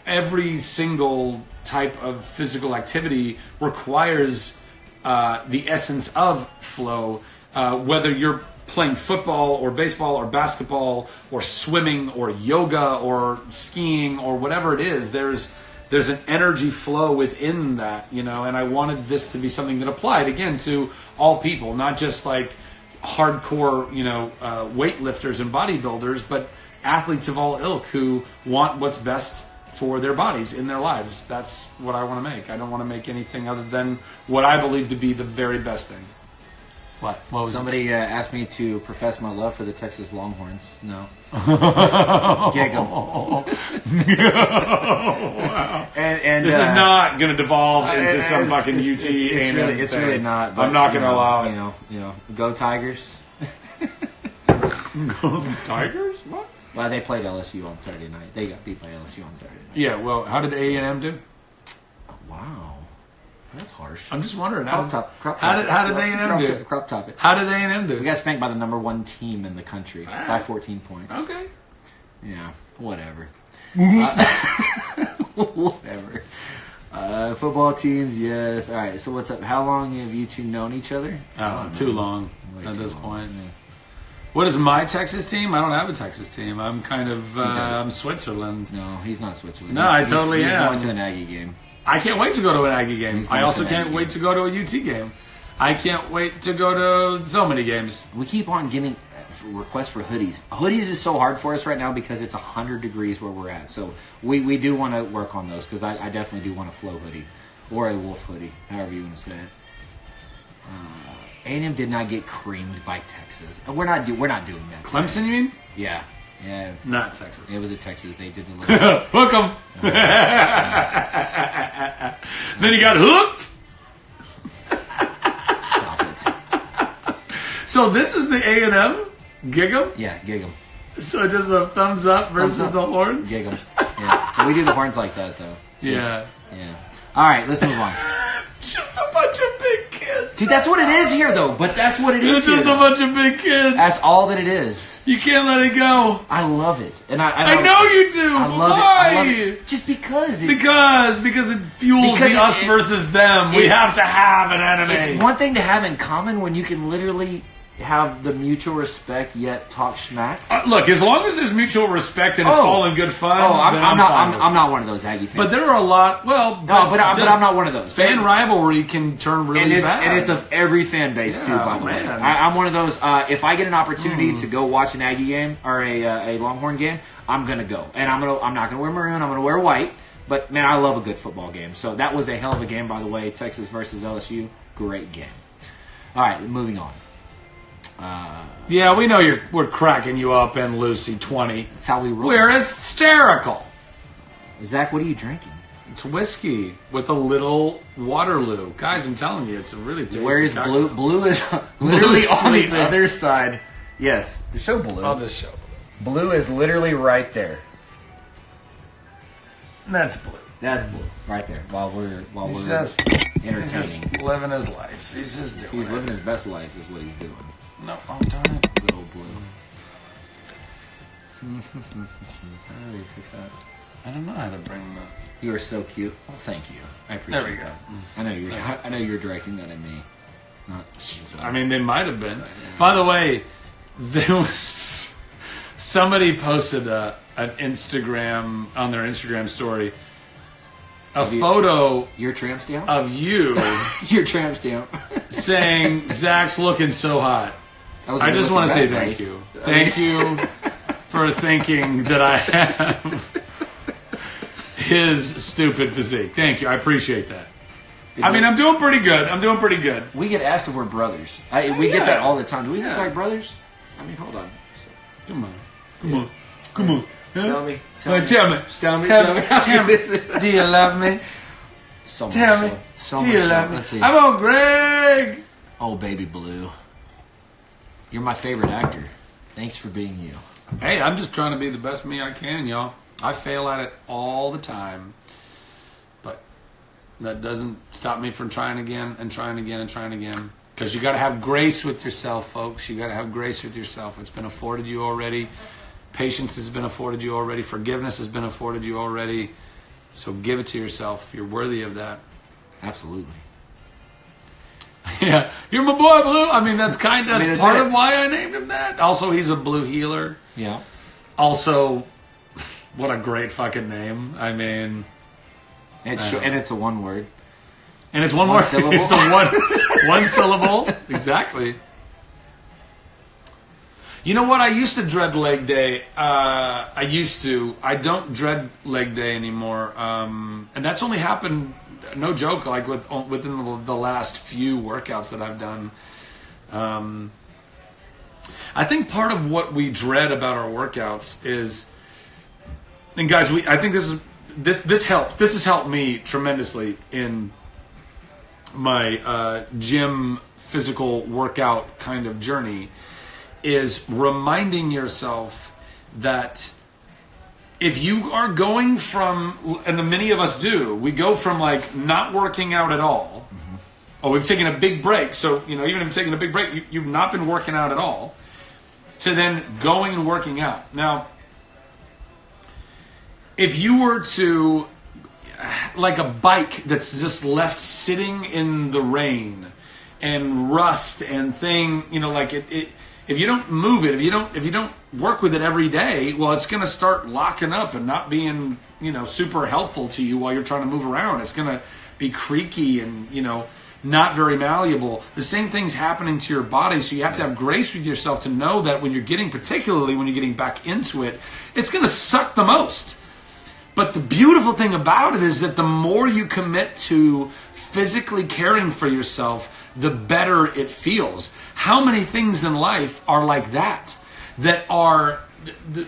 every single type of physical activity requires the essence of flow, whether you're playing football or baseball or basketball or swimming or yoga or skiing or whatever it is. There's an energy flow within that, and I wanted this to be something that applied, again, to all people, not just like hardcore, weightlifters and bodybuilders, but athletes of all ilk who want what's best for their bodies in their lives. That's what I want to make. I don't want to make anything other than what I believe to be the very best thing. What was Somebody asked me to profess my love for the Texas Longhorns. No. Gig 'em. Wow. And This is not going to devolve into some fucking UT. It's really not. But, I'm not going to allow it. Go Tigers. Go Tigers? What? Well, they played LSU on Saturday night. They got beat by LSU on Saturday night. Yeah. Well, how did A&M do? Wow, that's harsh. I'm just wondering. Crop How topic. did A&M do? Crop topic. How did A&M do? We got spanked by the number 1 team in the country by 14 points. Okay. Yeah, whatever. Whatever. Football teams, yes. All right, so what's up? How long have you two known each other? Too long at this long. point. Yeah. What is my Texas team? I don't have a Texas team. I'm kind of I'm Switzerland. No, he's not Switzerland. No, I totally am. He's going to an Aggie game. I can't wait to go to an Aggie game. I also can't wait game. to go to a UT game. I can't wait to go to so many games. We keep on getting requests for hoodies. Hoodies is so hard for us right now because it's 100 degrees where we're at. So we do want to work on those because I definitely do want a Flow hoodie or a Wolf hoodie, however you want to say it. A&M did not get creamed by Texas. We're not doing that. Clemson, you mean? Yeah. Not Texas. It was at Texas. They did the little... Hook 'em. Then he got hooked. Stop it. So this is the A&M Gig 'em? Yeah, gig 'em. So just a thumbs up versus Thumbs up. the horns? Gig 'em. Yeah. But we do the horns like that, though. So, Yeah. Yeah. All right, let's move on. Just a bunch of big kids. Dude, that's what it is here, though. But that's what it is It's just here, a bunch of big kids. That's all that it is. You can't let it go. I love it, and I know you do. I love it. Why? I love it. Just because. Because it fuels Because the us versus them. We have to have an enemy. It's one thing to have in common when you can literally have the mutual respect yet talk schmack. Look, as long as there's mutual respect and it's all in good fun. I'm not one of those Aggie fans. But there are a lot. Well, but I'm not one of those. Fan rivalry can turn really bad, and it's of every fan base too. By the way, I'm one of those. If I get an opportunity to go watch an Aggie game or a Longhorn game, I'm gonna go, and I'm not gonna wear maroon. I'm gonna wear white. But man, I love a good football game. So that was a hell of a game, by the way. Texas versus LSU, great game. All right, moving on. Yeah, we know we're cracking you up in Lucy 20. That's how we roll. We're hysterical. Zach, what are you drinking? It's whiskey with a little Waterloo. Guys, I'm telling you, it's a really tasty Where is cocktail. Blue? Blue is literally on the sleeping. other side. Yes, show Blue. I'll just show. Blue is literally right there. That's Blue. That's Blue right there. While we're He's entertaining. just living his life. He's Living his best life is what he's doing. No, darn it. Good old Blue. How do you fix that? I don't know how to bring that. You are so cute. Well, thank you. I appreciate There we go. that. I know you're directing that at me. Not. I mean, they might have been. By the way, there was somebody posted an Instagram on their Instagram story a photo Your tramp stamp? of you Your tramp stamp. saying Zach's looking so hot. I just want to say thank you. Thank you for thinking that I have his stupid physique. Thank you. I appreciate that. I mean, I'm doing pretty good. We get asked if we're brothers. We get that all the time. Do we look like brothers? I mean, hold on. Come on. Tell me. Tell me. Do you love me? So much Tell me. so Do much you so. love me? Let's see. I'm on Greg. Oh, baby Blue. You're my favorite actor. Thanks for being you. Hey, I'm just trying to be the best me I can, y'all. I fail at it all the time. But that doesn't stop me from trying again and trying again and trying again. Because you got to have grace with yourself, folks. You got to have grace with yourself. It's been afforded you already. Patience has been afforded you already. Forgiveness has been afforded you already. So give it to yourself. You're worthy of that. Absolutely. Yeah, you're my boy, Blue. I mean, that's that's part it. of why I named him that. Also, he's a blue healer. Yeah. Also, what a great fucking name. I mean, It's a one word. And it's one word. Syllable. It's a one syllable. Exactly. You know what? I used to dread leg day. I used to. I don't dread leg day anymore. And that's only happened, no joke, like within the last few workouts that I've done. I think part of what we dread about our workouts is, and guys, I think this helped. This has helped me tremendously in my gym physical workout kind of journey, is reminding yourself that if you are going from, and the many of us do, we go from like not working out at all, or we've taken a big break, so even if you've taken a big break, you've not been working out at all, to then going and working out. Now, if you were to, like a bike that's just left sitting in the rain and rust and thing, like it if you don't move it, if you don't work with it every day, well, it's going to start locking up and not being, super helpful to you while you're trying to move around. It's going to be creaky and, not very malleable. The same thing's happening to your body, so you have to have grace with yourself to know that particularly when you're getting back into it, it's going to suck the most. But the beautiful thing about it is that the more you commit to physically caring for yourself, the better it feels. How many things in life are like that? That are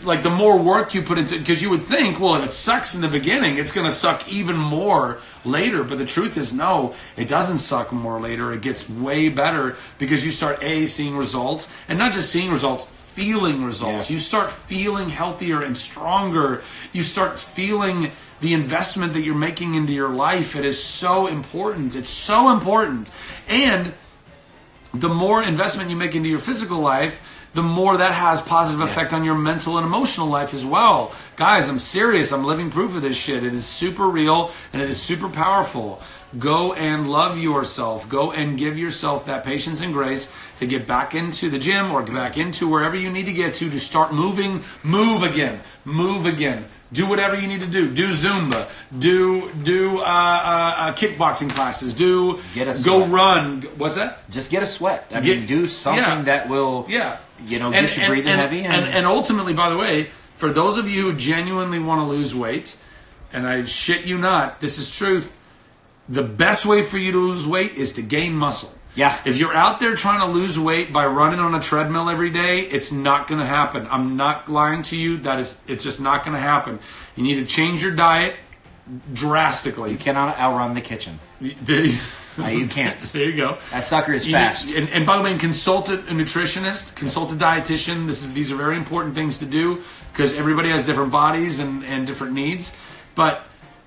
like the more work you put into it, because you would think, well, if it sucks in the beginning, it's going to suck even more later. But the truth is, no, it doesn't suck more later. It gets way better because you start seeing results, and not just seeing results, feeling results. Yeah. You start feeling healthier and stronger. You start feeling the investment that you're making into your life. It is so important. It's so important. And the more investment you make into your physical life, the more that has positive effect on your mental and emotional life as well. Guys, I'm serious. I'm living proof of this shit. It is super real and it is super powerful. Go and love yourself. Go and give yourself that patience and grace to get back into the gym or get back into wherever you need to get to start moving. Move again. Move again. Do whatever you need to do. Do Zumba. Do kickboxing classes. Go run. What's that? Just get a sweat. I mean, do something that will get you breathing heavy. And ultimately, by the way, for those of you who genuinely want to lose weight, and I shit you not, this is truth, the best way for you to lose weight is to gain muscle. Yeah. If you're out there trying to lose weight by running on a treadmill every day, it's not going to happen. I'm not lying to you. It's just not going to happen. You need to change your diet drastically. You cannot outrun the kitchen. You can't. There you go. That sucker is fast. And by the way, consult a nutritionist, consult a dietitian. These are very important things to do because everybody has different bodies and different needs. But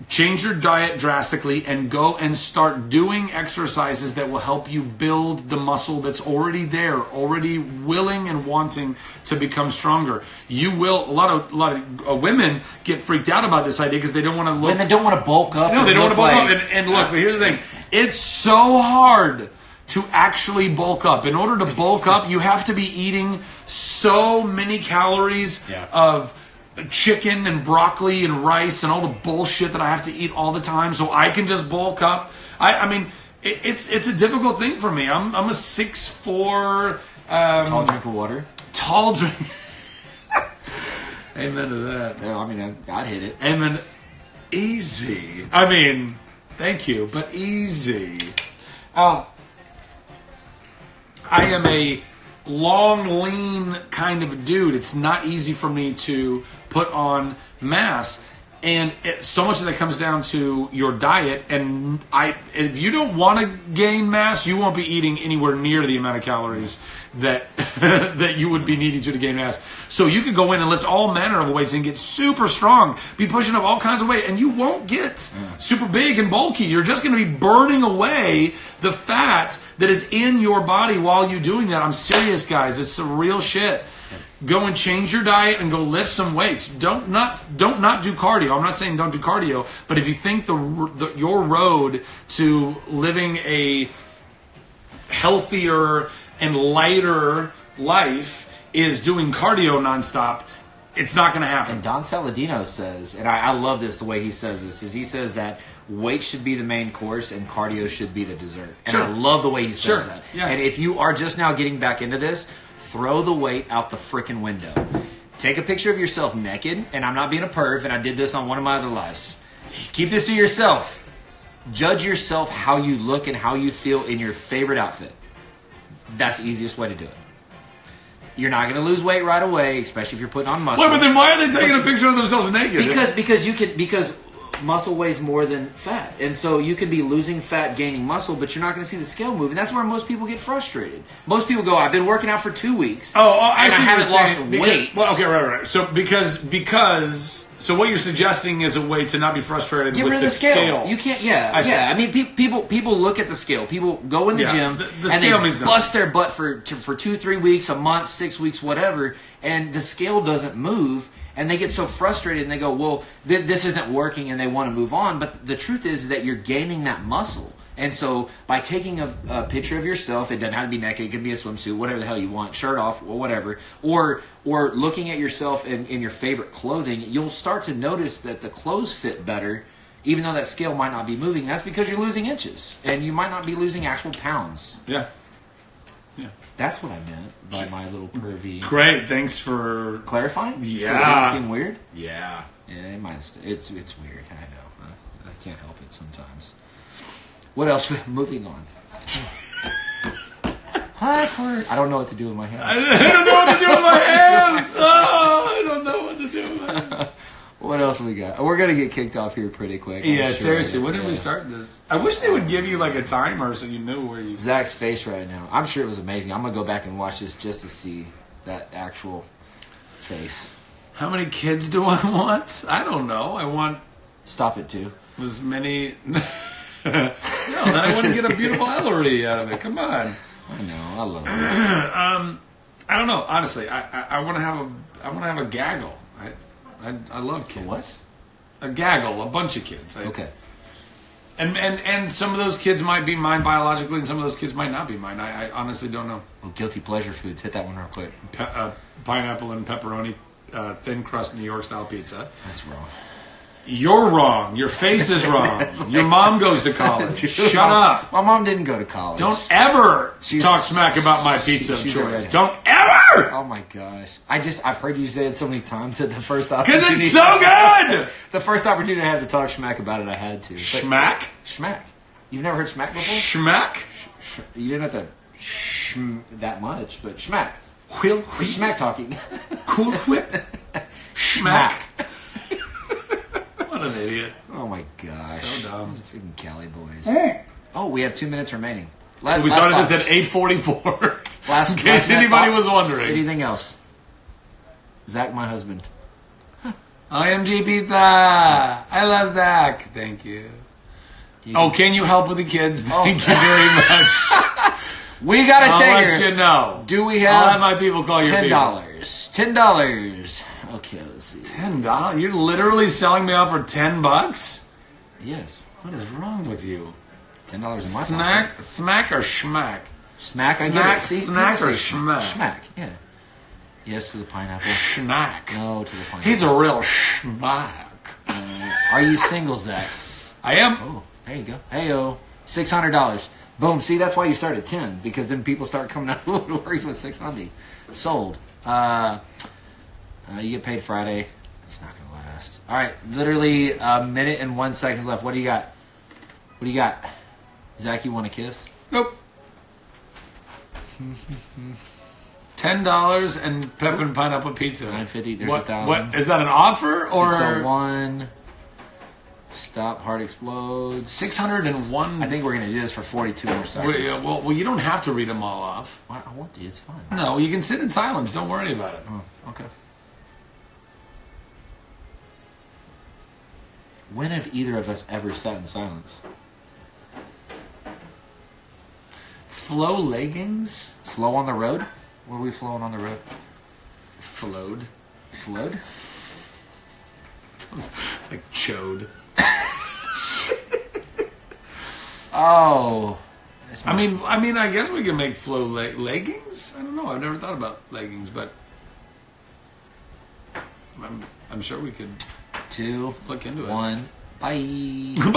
change your diet drastically and go and start doing exercises that will help you build the muscle that's already there, already willing and wanting to become stronger. You will. A lot of women get freaked out about this idea because they don't want to look. Women don't want to bulk up. No, they don't want to bulk up. And look, but here's the thing: it's so hard to actually bulk up. In order to bulk up, you have to be eating so many calories of chicken and broccoli and rice and all the bullshit that I have to eat all the time so I can just bulk up. I mean, it's a difficult thing for me. I'm a 6'4", tall drink of water. Tall drink. Amen to that. No, I mean, I'd hit it. Amen. Easy. I mean, thank you, but easy. I am a long, lean kind of dude. It's not easy for me to put on mass, and so much of that comes down to your diet. And if you don't want to gain mass, you won't be eating anywhere near the amount of calories that that you would be needing to gain mass. So you could go in and lift all manner of weights and get super strong, be pushing up all kinds of weight, and you won't get super big and bulky. You're just going to be burning away the fat that is in your body while you're doing that. I'm serious, guys. It's some real shit. Go and change your diet and go lift some weights. Don't not do cardio. I'm not saying don't do cardio, but if you think your road to living a healthier and lighter life is doing cardio nonstop, it's not going to happen. And Don Saladino says, and I love this, the way he says this, is he says that weight should be the main course and cardio should be the dessert. And Sure. I love the way he says that. Yeah. And if you are just now getting back into this, throw the weight out the freaking window. Take a picture of yourself naked, and I'm not being a perv, and I did this on one of my other lives. Keep this to yourself. Judge yourself how you look and how you feel in your favorite outfit. That's the easiest way to do it. You're not going to lose weight right away, especially if you're putting on muscle. Wait, but then why are they taking a picture of themselves naked? Because muscle weighs more than fat, and so you could be losing fat, gaining muscle, but you're not going to see the scale move, and that's where most people get frustrated. Most people go, "I've been working out for 2 weeks, I and see I haven't what you're lost saying. weight." Well, okay, right. So so what you're suggesting is a way to not be frustrated Get with rid of the scale. You can't. I see. I mean, people look at the scale. People go in the gym the and scale they means bust their butt for 2-3 weeks, a month, 6 weeks, whatever, and the scale doesn't move. And they get so frustrated and they go, well, this isn't working, and they want to move on. But the truth is that you're gaining that muscle. And so by taking a picture of yourself, it doesn't have to be naked, it can be a swimsuit, whatever the hell you want, shirt off, or whatever, or looking at yourself in your favorite clothing, you'll start to notice that the clothes fit better, even though that scale might not be moving. That's because you're losing inches, and you might not be losing actual pounds. Yeah. That's what I meant by my little pervy. Great, thanks for clarifying. Yeah. So it didn't seem weird. Yeah. Yeah, it might. It's weird. I know. I can't help it sometimes. What else? Moving on. Hi, Court. I don't know what to do with my hands. I don't know what to do with my hands. Oh, I don't know what to do with my hands. What else we got? We're gonna get kicked off here pretty quick. Yeah, seriously. When did we start this? I wish they would give you like a timer so you knew where you. Zach's face right now. I'm sure it was amazing. I'm gonna go back and watch this just to see that actual face. How many kids do I want? I don't know. I want Stop it too. as many. No, then I want to get a beautiful Ellery out of it. Come on. I know. I love it. I don't know. Honestly, I want to have a gaggle. I love kids. What? A gaggle, a bunch of kids. Okay. And some of those kids might be mine biologically, and some of those kids might not be mine. I honestly don't know. Well, guilty pleasure foods. Hit that one real quick. Pineapple and pepperoni, thin crust New York style pizza. That's wrong. You're wrong. Your face is wrong. Your mom goes to college. Dude, Shut up. My mom didn't go to college. Don't ever talk smack about my pizza of choice. Don't ever! Oh my gosh. I've heard you say it so many times that the first opportunity. Because it's so good! The first opportunity I had to talk schmack about it, I had to. Schmack? Schmack. You've never heard schmack before? Schmack? You didn't have to that much, but schmack. Whip. Schmack talking. Cool whip. Schmack. What an idiot. Oh my gosh. So dumb. Those are freaking Cali boys. Oh, we have 2 minutes remaining. So we started this at 8:44. In case anybody was wondering. Anything else? Zach, my husband. IMG Pizza. I love Zach. Thank you. Can you help with the kids? Thank you very much. We gotta I'll take let her. you know. Do we I'll have let my people call your people. $10. Okay, let's see. $10? You're literally selling me off for $10? Yes. What is wrong with you? $10 in my pocket. Smack or schmack? Smack, I get it. See, Snack people or say schmack? Schmack, yeah. Yes to the pineapple. Schnack. No to the pineapple. He's a real schmack. Are you single, Zach? I am. Oh, there you go. Hey-o. $600. Boom. See, that's why you start at 10, because then people start coming out of the woodworks with 600. Sold. You get paid Friday. It's not going to last. All right. Literally a minute and 1 second left. What do you got? What do you got? Zach, you want a kiss? Nope. $10 and pepper and pineapple pizza. $9.50. There's what, $1,000. What is that? An offer or 601? Stop. Heart explodes. 601. I think we're gonna do this for 42 more seconds. Well, you don't have to read them all off. I want to. It's fine. No, you can sit in silence. Don't worry about it. Oh, okay. When have either of us ever sat in silence? Flow leggings? Flow on the road? Were we flowing on the road? Flowed. Flowed? It's like chode. Oh, that's I mean, I guess we can make flow leggings. I don't know. I've never thought about leggings, but I'm sure we could 2, look into it. 1. Bye.